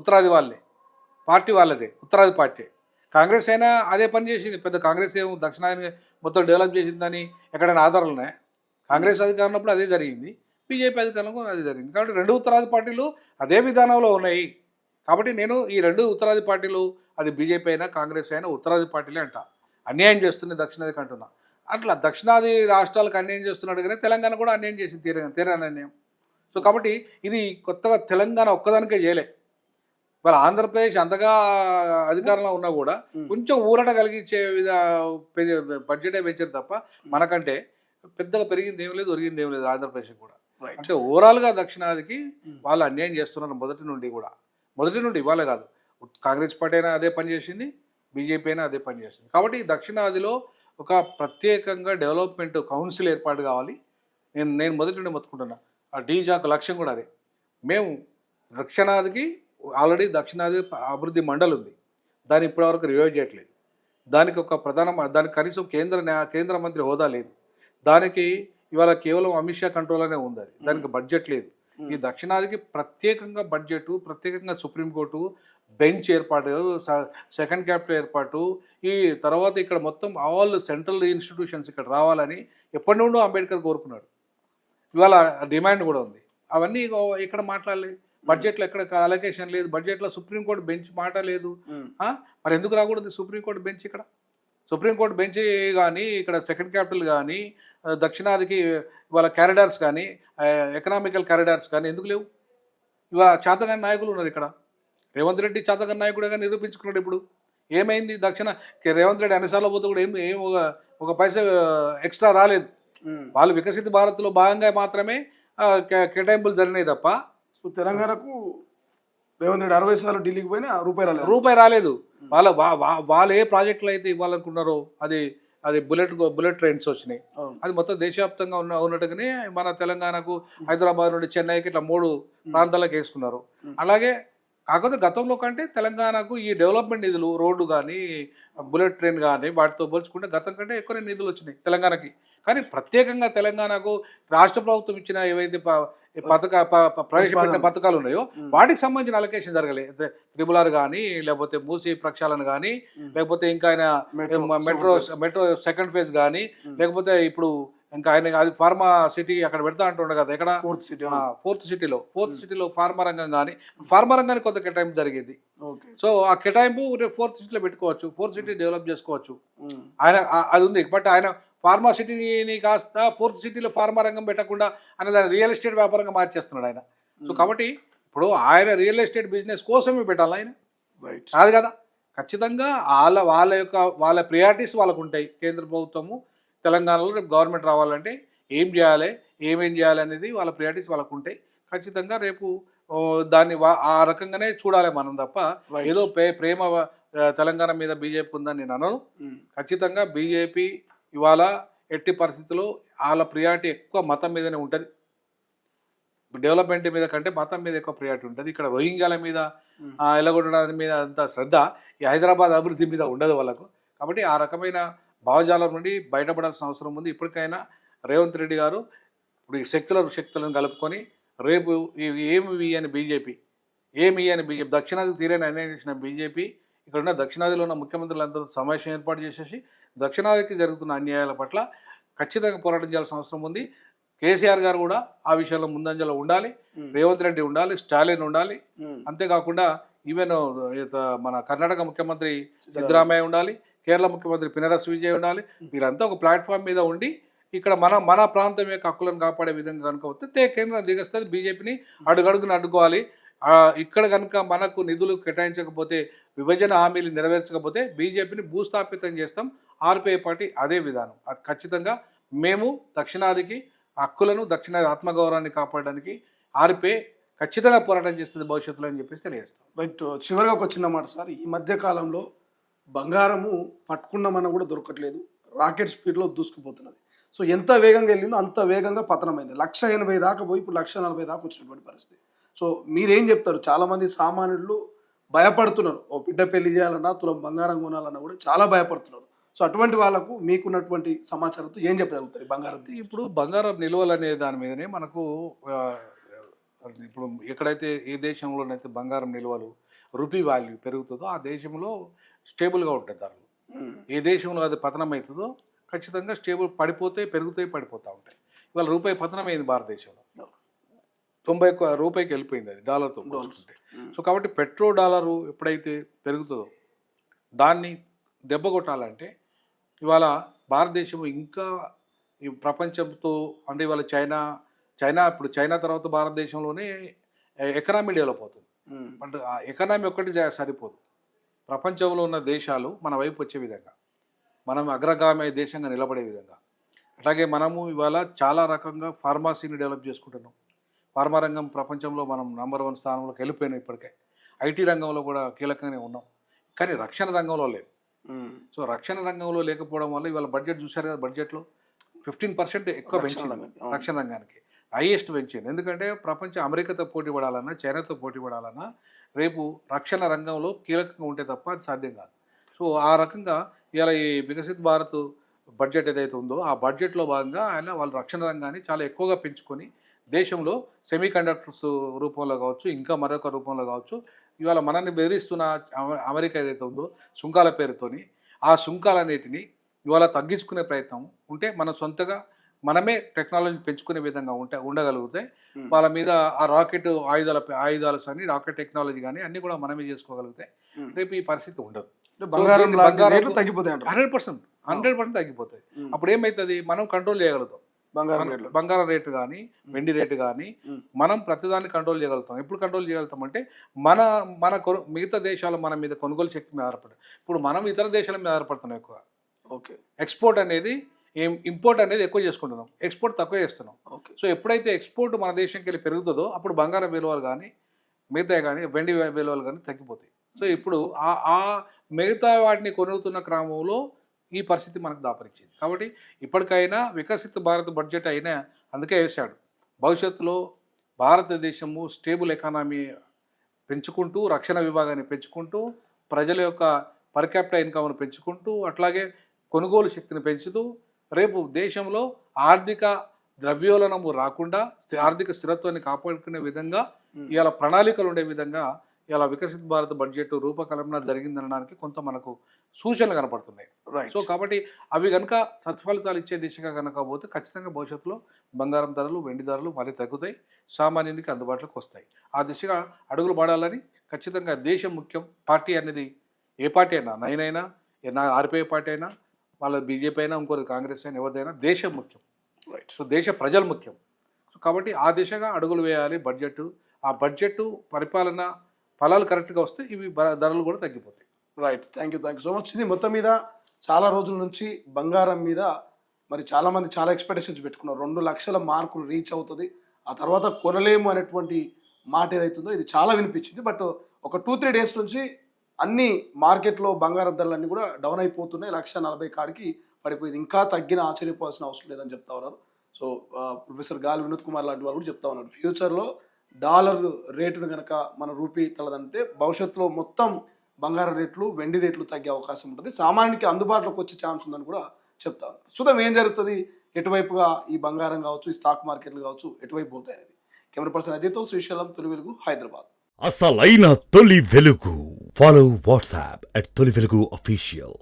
[SPEAKER 2] ఉత్తరాది వాళ్ళే, పార్టీ వాళ్ళదే, ఉత్తరాది పార్టీ. కాంగ్రెస్ అయినా అదే పని చేసింది. పెద్ద కాంగ్రెస్ ఏమో దక్షిణాదిని మొత్తం డెవలప్ చేసిందని ఎక్కడైనా ఆధారాలు ఉన్నాయా? కాంగ్రెస్ అధికారం ఉన్నప్పుడు అదే జరిగింది, బీజేపీ అధికారంలో అదే జరిగింది. కాబట్టి రెండు ఉత్తరాది పార్టీలు అదే విధానంలో ఉన్నాయి. కాబట్టి నేను ఈ రెండు ఉత్తరాది పార్టీలు, అది బీజేపీ అయినా కాంగ్రెస్ అయినా ఉత్తరాది పార్టీలే అంట. అన్యాయం చేస్తుంది దక్షిణాదికి అంటున్నా. అట్లా దక్షిణాది రాష్ట్రాలకు అన్యాయం చేస్తున్నాడు కానీ తెలంగాణ కూడా అన్యాయం చేసింది, తీరని అన్యాయం. సో కాబట్టి ఇది కొత్తగా తెలంగాణ ఒక్కదానికే చేయలే. వాళ్ళ ఆంధ్రప్రదేశ్ అంతగా అధికారంలో ఉన్నా కూడా కొంచెం ఊరట కలిగించే బడ్జెటే పెంచారు తప్ప మనకంటే పెద్దగా పెరిగింది ఏం లేదు, ఒరిగింది ఏం లేదు ఆంధ్రప్రదేశ్ కూడా. అంటే ఓవరాల్గా దక్షిణాదికి వాళ్ళు అన్యాయం చేస్తున్నారు మొదటి నుండి కూడా. మొదటి నుండి ఇవాళ కాదు, కాంగ్రెస్ పార్టీ అయినా అదే పని చేసింది, బీజేపీ అయినా అదే పని చేసింది. కాబట్టి దక్షిణాదిలో ఒక ప్రత్యేకంగా డెవలప్మెంట్ కౌన్సిల్ ఏర్పాటు కావాలి. నేను మొదటి నుండి మొత్తుకుంటున్నా. ఆ డీజాక్ లక్ష్యం కూడా అదే. మేము దక్షిణాదికి ఆల్రెడీ దక్షిణాది అభివృద్ధి మండలి ఉంది, దాన్ని ఇప్పటివరకు రివైవ్ చేయట్లేదు. దానికి ఒక దానికి కనీసం కేంద్ర మంత్రి హోదా లేదు. దానికి ఇవాళ కేవలం అమిత్ షా కంట్రోల్లోనే ఉంది. అది దానికి బడ్జెట్ లేదు. ఈ దక్షిణాదికి ప్రత్యేకంగా బడ్జెట్, ప్రత్యేకంగా సుప్రీంకోర్టు బెంచ్ ఏర్పాటు, సెకండ్ క్యాపిటల్ ఏర్పాటు, ఈ తర్వాత ఇక్కడ మొత్తం ఆల్ సెంట్రల్ ఇన్స్టిట్యూషన్స్ ఇక్కడ రావాలని ఎప్పటి నుండో అంబేద్కర్ కోరుకున్నాడు. ఇవాళ డిమాండ్ కూడా ఉంది. అవన్నీ ఇక్కడ మాట్లాడలేదు. బడ్జెట్లో ఎక్కడ అలొకేషన్ లేదు, బడ్జెట్లో సుప్రీంకోర్టు బెంచ్ మాట లేదు. మరి ఎందుకు రాకూడదు సుప్రీంకోర్టు బెంచ్ ఇక్కడ? సుప్రీంకోర్టు బెంచ్ కానీ, ఇక్కడ సెకండ్ క్యాపిటల్ కానీ, దక్షిణాదికి ఇవాళ క్యారిడార్స్ కానీ, ఎకనామికల్ క్యారిడార్స్ కానీ ఎందుకు లేవు? ఇవాళ చేతగాని నాయకులు ఉన్నారు ఇక్కడ. రేవంత్ రెడ్డి చేతగాని నాయకుడుగా నిరూపించుకున్నాడు. ఇప్పుడు ఏమైంది? రేవంత్ రెడ్డి అన్నిసార్లు పోతే కూడా ఏం ఒక పైసా ఎక్స్ట్రా రాలేదు. వాళ్ళు వికసిత భారత్లో భాగంగా మాత్రమే కేటాయింపులు జరిగినాయి తప్ప
[SPEAKER 1] తెలంగాణకు రేవంత్ రెడ్డి 60 సార్లు ఢిల్లీకి పోయినా
[SPEAKER 2] రూపాయి రాలేదు. వాళ్ళు ఏ ప్రాజెక్టులు అయితే ఇవ్వాలనుకున్నారో అది బుల్లెట్ ట్రైన్స్ వచ్చినాయి. అది మొత్తం దేశవ్యాప్తంగా ఉన్నట్టుగానే మన తెలంగాణకు హైదరాబాద్ నుండి చెన్నైకి ఇట్లా 3 ప్రాంతాలకు వేసుకున్నారు. అలాగే కాకపోతే గతంలో కంటే తెలంగాణకు ఈ డెవలప్మెంట్ నిధులు, రోడ్డు కానీ, బుల్లెట్ ట్రైన్ కానీ వాటితో పోల్చుకుంటే గతం కంటే ఎక్కువ నిధులు వచ్చినాయి తెలంగాణకి. కానీ ప్రత్యేకంగా తెలంగాణకు రాష్ట్ర ప్రభుత్వం ఇచ్చిన ఏవైతే ప్రవేశపెట్టిన పథకాలు ఉన్నాయో వాటికి సంబంధించిన అలొకేషన్ జరగలేదు. RRR కానీ, లేకపోతే మూసీ ప్రక్షాళన కానీ, లేకపోతే ఇంకా ఆయన మెట్రో సెకండ్ ఫేజ్ కానీ, లేకపోతే ఇప్పుడు ఇంకా ఆయన అది ఫార్మా సిటీ అక్కడ పెడతా అంటుండే కదా, ఎక్కడ ఫోర్త్ సిటీలో ఫార్మా రంగం కానీ, ఫార్మా రంగానికి కొంత కేటాయింపు జరిగింది. సో ఆ కేటాయింపు ఫోర్త్ సిటీలో పెట్టుకోవచ్చు, ఫోర్త్ సిటీ డెవలప్ చేసుకోవచ్చు. ఆయన అది ఉంది. బట్ ఆయన ఫార్మా సిటీని కాస్త ఫోర్త్ సిటీలో ఫార్మా రంగం పెట్టకుండా ఆయన దాన్ని రియల్ ఎస్టేట్ వ్యాపారంగా మార్చేస్తున్నాడు ఆయన. సో కాబట్టి ఇప్పుడు ఆయన రియల్ ఎస్టేట్ బిజినెస్ కోసమే పెట్టాలి ఆయన, కాదు కదా. ఖచ్చితంగా వాళ్ళ ప్రియారిటీస్ వాళ్ళకు ఉంటాయి. కేంద్ర ప్రభుత్వము తెలంగాణలో రేపు గవర్నమెంట్ రావాలంటే ఏం చేయాలి, ఏమేం చేయాలి అనేది వాళ్ళ ప్రియారిటీస్ వాళ్ళకు ఉంటాయి. ఖచ్చితంగా రేపు దాన్ని ఆ రకంగానే చూడాలి మనం తప్ప ఏదో ప్రేమ తెలంగాణ మీద బీజేపీ ఉందని నేను అనను. ఖచ్చితంగా బీజేపీ ఇవాళ ఎట్టి పరిస్థితుల్లో వాళ్ళ ప్రియారిటీ ఎక్కువ మతం మీదనే ఉంటుంది. డెవలప్మెంట్ మీద కంటే మతం మీద ఎక్కువ ప్రియారిటీ ఉంటుంది. ఇక్కడ రోహింగ్యాల మీద ఎలగొట్టడం మీద అంత శ్రద్ధ ఈ హైదరాబాద్ అభివృద్ధి మీద ఉండదు వాళ్ళకు. కాబట్టి ఆ రకమైన భావజాలం నుండి బయటపడాల్సిన అవసరం ఉంది. ఇప్పటికైనా రేవంత్ రెడ్డి గారు ఇప్పుడు ఈ సెక్యులర్ శక్తులను కలుపుకొని రేపు ఏమి ఇయ్యని బీజేపీ దక్షిణాదికి తీరని అన్యాయం చేసిన బీజేపీ ఇక్కడున్న దక్షిణాదిలో ఉన్న ముఖ్యమంత్రులందరూ సమావేశం ఏర్పాటు చేసేసి దక్షిణాదికి జరుగుతున్న అన్యాయాల పట్ల ఖచ్చితంగా పోరాటం చేయాల్సిన అవసరం ఉంది. కేసీఆర్ గారు కూడా ఆ విషయంలో ముందంజలో ఉండాలి, రేవంత్ రెడ్డి ఉండాలి, స్టాలిన్ ఉండాలి. అంతేకాకుండా ఈవెన్ మన కర్ణాటక ముఖ్యమంత్రి సిద్ధరామయ్య ఉండాలి, కేరళ ముఖ్యమంత్రి పినరస్ విజయ్ ఉండాలి. మీరంతా ఒక ప్లాట్ఫామ్ మీద ఉండి ఇక్కడ మన ప్రాంతం యొక్క హక్కులను కాపాడే విధంగా కనుక వస్తే కేంద్రం దిగస్తుంది. బీజేపీని అడుగడుగును అడ్డుకోవాలి. ఇక్కడ కనుక మనకు నిధులు కేటాయించకపోతే, విభజన హామీలు నెరవేర్చకపోతే బీజేపీని భూస్థాపితం చేస్తాం. ఆర్పీఐ పార్టీ అదే విధానం. అది ఖచ్చితంగా మేము దక్షిణాదికి హక్కులను, దక్షిణాది ఆత్మగౌరవాన్ని కాపాడడానికి ఆర్పీఐ ఖచ్చితంగా పోరాటం చేస్తుంది భవిష్యత్తులో అని చెప్పేసి తెలియజేస్తాం.
[SPEAKER 1] రైట్. చివరిగా ఒక చిన్న మాట సార్, ఈ మధ్య కాలంలో బంగారము పట్టుకున్నామన్నా కూడా దొరకట్లేదు, రాకెట్ స్పీడ్లో దూసుకుపోతున్నది. సో ఎంత వేగంగా వెళ్ళిందో అంత వేగంగా పతనమైంది. 180 దాకా పోయి ఇప్పుడు 140 దాకా వచ్చినటువంటి పరిస్థితి. సో మీరేం చెప్తారు? చాలామంది సామాన్యులు భయపడుతున్నారు. ఓ బిడ్డ పెళ్లి చేయాలన్నా, తులం బంగారం కొనాలన్నా కూడా చాలా భయపడుతున్నారు. సో అటువంటి వాళ్ళకు మీకున్నటువంటి సమాచారంతో ఏం చెప్పగలుగుతారు బంగారం?
[SPEAKER 2] ఇప్పుడు బంగారం నిల్వలు అనే దాని మీదనే మనకు ఇప్పుడు ఎక్కడైతే ఏ దేశంలోనైతే బంగారం నిల్వలు రూపీ వాల్యూ పెరుగుతుందో ఆ దేశంలో స్టేబుల్గా ఉంటుంది ధరలు. ఏ దేశంలో అది పతనం అవుతుందో ఖచ్చితంగా స్టేబుల్ పెరుగుతాయి పడిపోతూ ఉంటాయి. ఇవాళ రూపాయి పతనమైంది భారతదేశంలో. 90 రూపాయికి వెళ్ళిపోయింది అది డాలర్తో పోల్చుకుంటే. సో కాబట్టి $1 ఎప్పుడైతే పెరుగుతుందో దాన్ని దెబ్బ కొట్టాలంటే ఇవాళ భారతదేశం ఇంకా ఈ ప్రపంచంతో అంటే ఇవాళ ఇప్పుడు చైనా తర్వాత భారతదేశంలోనే ఎకనామీ డెవలప్ అవుతుంది. అంటే ఆ ఎకనామీ ఒక్కటి సరిపోదు. ప్రపంచంలో ఉన్న దేశాలు మన వైపు వచ్చే విధంగా, మనం అగ్రగామి దేశంగా నిలబడే విధంగా, అట్లాగే మనము ఇవాళ చాలా రకంగా ఫార్మసీని డెవలప్ చేసుకుంటున్నాం. ఫార్మా రంగం ప్రపంచంలో మనం #1 స్థానంలోకి వెళ్ళిపోయినాం. ఇప్పటికే ఐటీ రంగంలో కూడా కీలకంగానే ఉన్నాం, కానీ రక్షణ రంగంలో లేదు. సో రక్షణ రంగంలో లేకపోవడం వల్ల ఇవాళ బడ్జెట్ చూశారు కదా, బడ్జెట్లో 15% ఎక్కువ పెంచింది రక్షణ రంగానికి, హైయెస్ట్ పెంచింది. ఎందుకంటే ప్రపంచం అమెరికాతో పోటీ పడాలన్నా, చైనాతో పోటీ పడాలన్నా రేపు రక్షణ రంగంలో కీలకంగా ఉంటే తప్ప అది సాధ్యం కాదు. సో ఆ రకంగా ఇవాళ ఈ వికసిత్ భారత్ బడ్జెట్ ఏదైతే ఉందో ఆ బడ్జెట్లో భాగంగా వాళ్ళ రక్షణ రంగాన్ని చాలా ఎక్కువగా పెంచుకొని దేశంలో సెమీ కండక్టర్స్ రూపంలో కావచ్చు, ఇంకా మరొక రూపంలో కావచ్చు, ఇవాళ మనల్ని బెదిరిస్తున్న అమెరికా ఏదైతే ఉందో సుంకాల పేరుతోని ఆ సుంకాలన్నిటిని ఇవాళ తగ్గించుకునే ప్రయత్నం ఉంటే మన సొంతగా మనమే టెక్నాలజీ పెంచుకునే విధంగా ఉండగలిగితే వాళ్ళ మీద ఆ రాకెట్ ఆయుధాలు కానీ రాకెట్ టెక్నాలజీ కానీ అన్నీ కూడా మనమే చేసుకోగలిగితే రేపు ఈ పరిస్థితి ఉండదు. 100% తగ్గిపోతాయి. అప్పుడు ఏమవుతుంది, మనం కంట్రోల్ చేయగలుగుతాం. బంగారం రేటు కానీ వెండి రేటు కానీ మనం ప్రతిదాన్ని కంట్రోల్ చేయగలుగుతాం. ఎప్పుడు కంట్రోల్ చేయగలుగుతాం అంటే మిగతా దేశాలు మన మీద కొనుగోలు శక్తి మీద ఆధారపడతాయి. ఇప్పుడు మనం ఇతర దేశాల మీద ఆధారపడుతున్నాం ఎక్కువ. ఎక్స్పోర్ట్ అనేది ఇంపోర్ట్ అనేది ఎక్కువ చేసుకుంటున్నాం, ఎక్స్పోర్ట్ తక్కువ చేస్తున్నాం. సో ఎప్పుడైతే ఎక్స్పోర్ట్ మన దేశంకి వెళ్ళి పెరుగుతుందో అప్పుడు బంగారం విలువలు కానీ మిగతా కానీ వెండి విలువలు కానీ తగ్గిపోతాయి. సో ఇప్పుడు ఆ మిగతా వాటిని కొనుగుతున్న క్రమంలో ఈ పరిస్థితి మనకు దాపరించింది. కాబట్టి ఇప్పటికైనా వికసిత భారత్ బడ్జెట్ అయినా అందుకే వేశాడు, భవిష్యత్తులో భారతదేశము స్టేబుల్ ఎకానమీ పెంచుకుంటూ, రక్షణ విభాగాన్ని పెంచుకుంటూ, ప్రజల యొక్క పర్ క్యాపిటల్ ఇన్కమ్ను పెంచుకుంటూ, అట్లాగే కొనుగోలు శక్తిని పెంచుతూ రేపు దేశంలో ఆర్థిక ద్రవ్యోల్బణము రాకుండా ఆర్థిక స్థిరత్వాన్ని కాపాడుకునే విధంగా ఇవాళ ప్రణాళికలు ఉండే విధంగా ఇలా వికసిత్ భారత్ బడ్జెట్ రూపకల్పన జరిగిందనడానికి కొంత మనకు సూచనలు కనపడుతున్నాయి. సో కాబట్టి అవి కనుక సత్ఫలితాలు ఇచ్చే దిశగా కనుక పోతే ఖచ్చితంగా భవిష్యత్తులో బంగారం ధరలు, వెండి ధరలు మళ్ళీ తగ్గుతాయి, సామాన్యునికి అందుబాటులోకి వస్తాయి. ఆ దిశగా అడుగులు పడాలని ఖచ్చితంగా దేశం ముఖ్యం. పార్టీ అనేది ఏ పార్టీ అయినా, నైనైనా, ఆర్పీఐ పార్టీ అయినా, వాళ్ళ బీజేపీ అయినా, ఇంకోటి కాంగ్రెస్ అయినా, ఎవరిదైనా దేశం ముఖ్యం. సో దేశ ప్రజలు ముఖ్యం. సో కాబట్టి ఆ దిశగా అడుగులు వేయాలి బడ్జెట్. ఆ బడ్జెట్ పరిపాలన ఫలాలు కరెక్ట్గా వస్తే ఇవి ధరలు కూడా తగ్గిపోతాయి.
[SPEAKER 1] Right, thank you so much. ఇది మొత్తం మీద చాలా రోజుల నుంచి బంగారం మీద మరి చాలామంది చాలా ఎక్స్పెక్టేషన్స్ పెట్టుకున్నారు. 2 లక్షల మార్కులు రీచ్ అవుతుంది, ఆ తర్వాత కొనలేము అనేటువంటి మాట ఏదైతుందో ఇది చాలా వినిపించింది. బట్ ఒక 2-3 డేస్ నుంచి అన్ని మార్కెట్లో బంగారం ధరలన్నీ కూడా డౌన్ అయిపోతున్నాయి. 140,000 కాడికి పడిపోయింది. ఇంకా తగ్గిన ఆశ్చర్యపోవాల్సిన అవసరం లేదని చెప్తా ఉన్నారు. సో ప్రొఫెసర్ గాలి వినోద్ కుమార్ లాంటి వాళ్ళు కూడా చెప్తా ఉన్నారు, ఫ్యూచర్లో డాలర్ రేటును కనుక మన రూపీ తలదంటే భవిష్యత్తులో మొత్తం బంగారం రేట్లు, వెండి రేట్లు తగ్గే అవకాశం ఉంటుంది, సామాన్యునికి అందుబాటులోకి వచ్చే ఛాన్స్ ఉందని కూడా చెప్తా ఉన్నారు. చూద్దాం ఏం జరుగుతుంది, ఎటువైపుగా ఈ బంగారం కావచ్చు, ఈ స్టాక్ మార్కెట్లు కావచ్చు, ఎటువైపు పోతాయి అనేది. కెమెరా పర్సన్ అజయ్తో శ్రీశైలం, తొలి వెలుగు, హైదరాబాద్.
[SPEAKER 3] అసలైన తొలి వెలుగు. ఫాలో వాట్సాప్ @తొలి వెలుగు official.